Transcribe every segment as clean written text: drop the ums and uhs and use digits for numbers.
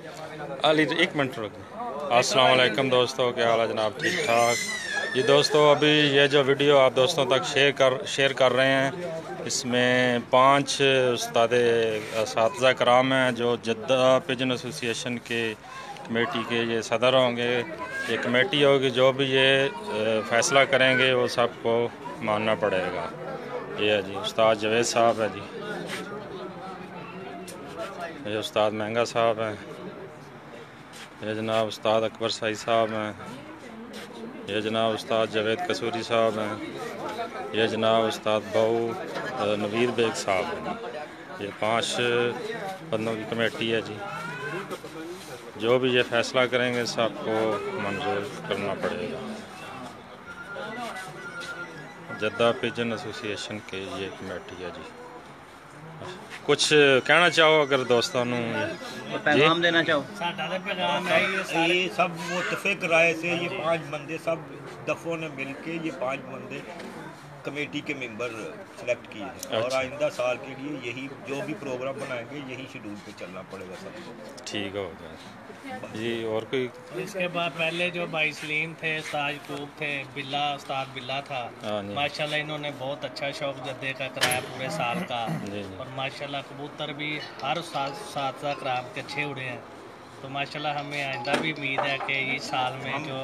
अली एक मिनट रुक। अस्सलाम वालेकुम दोस्तों, क्या हाल है जनाब? ठीक ठाक जी दोस्तों। अभी ये जो वीडियो आप दोस्तों तक शेयर कर रहे हैं, इसमें 5 उस्ताद असातिज़ा कराम हैं जो जद्दा पिजन एसोसिएशन के कमेटी के ये सदर होंगे। ये कमेटी होगी, जो भी ये फ़ैसला करेंगे वो सबको मानना पड़ेगा। ये है जी उस्ताद जवेद साहब है जी, ये उस्ताद महंगा साहब हैं, ये जनाब उस्ताद अकबर साई साहब हैं, ये जनाब उस्ताद जावेद कसूरी साहब हैं, ये जनाब उस्ताद बहु नवीर बेग साहब हैं। ये 5 बंदों की कमेटी है जी। जो भी ये फ़ैसला करेंगे सबको मंजूर करना पड़ेगा। जद्दा पिजन एसोसिएशन के ये कमेटी है जी। कुछ कहना चाहो अगर दोस्तों पैगाम देना चाहो? पैगाम है ये सब मुतफिक राय से ये 5 बंदे सब दफों ने मिल के ये 5 बंदे कमेटी के मेंबर सेलेक्ट किए हैं। और आइंदा साल के लिए यही जो भी प्रोग्राम बनाएंगे यही शेड्यूल पे चलना पड़ेगा सबको। ठीक हो गया जी। और कोई? इसके बाद पहले जो भाई सलीम थे, उस्ताद यकूब थे, बिल्ला उस्ताद बिल्ला था, माशाल्लाह इन्होंने बहुत अच्छा शौक जद्दे का कराया पूरे साल का। और माशाल्लाह कबूतर भी हर साथ कराम के अच्छे उड़े हैं। तो माशाल्लाह हमें आइंदा भी उम्मीद है कि इस साल में जो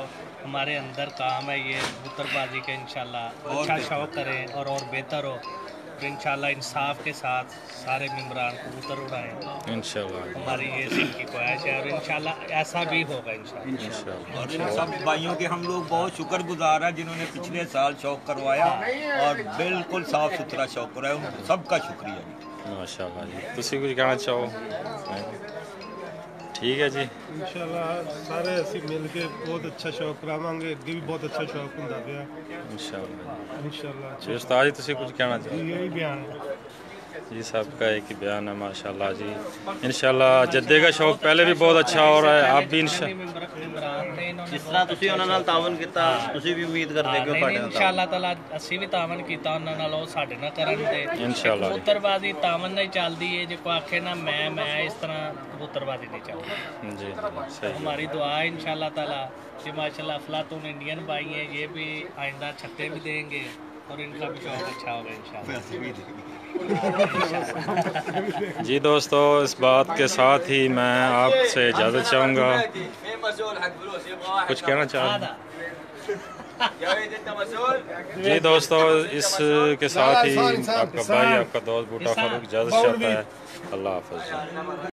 हमारे अंदर काम है ये कबूतरबाजी के इंशाल्लाह अच्छा शौक करें और बेहतर हो। तो इंशाल्लाह इंसाफ के साथ सारे मेंबरान कबूतर उड़ाएं इंशाल्लाह। हमारी ये दिल की ख्वाहिश है और इंशाल्लाह ऐसा भी होगा इंशाल्लाह। और इन सब भाइयों के हम लोग बहुत शुक्रगुजार हैं जिन्होंने पिछले साल शौक करवाया और बिल्कुल साफ सुथरा शौक करवाया। उन सबका शुक्रिया माशाल्लाह जी। तुसी कुछ कहना चाहो? ठीक है जी, इंशाल्लाह सारे असी मिल के बहुत अच्छा शौक करावांगे। अगे भी बहुत अच्छा शौक हुंदा पिया इंशाल्लाह। उस्ताद जी तुसी कुछ कहना चाहो? यही बयान है जी, सबका एक ही बयान है माशाल्लाह जी। इंशाल्लाह जद्दे का शौक पहले भी बहुत अच्छा हो रहा है, आप भी जिस तरह तुसी उन्हां नाल तावन कीता तुसी भी उम्मीद करदे कि ਤੁਹਾਡੇ ਨਾਲ इंशाल्लाह ताला ਅਸੀਂ ਵੀ ਤਾਵਨ ਕੀਤਾ ਉਹਨਾਂ ਨਾਲ, ਉਹ ਸਾਡੇ ਨਾਲ ਕਰਨਗੇ इंशाल्लाह। कबूतरबाजी तावन ਨਾਲ ਚੱਲਦੀ है, जो आखे ना मैं इस तरह कबूतरबाजी नहीं चलती जी। सही हमारी दुआ है इंशाल्लाह ताला कि माशाल्लाह अफलातून इंडियन भाई हैं, ये भी आइंदा छक्के भी देंगे और इनका भी शौक अच्छा होगा इंशाल्लाह। जी दोस्तों, इस बात के साथ ही मैं आपसे इजाज़त चाहूँगा। कुछ कहना चाह? जी दोस्तों, इस के साथ ही आपका भाई आपका दोस्त बूटा फारूक इजाज़त चाहता है। अल्लाह हाफ़िज़।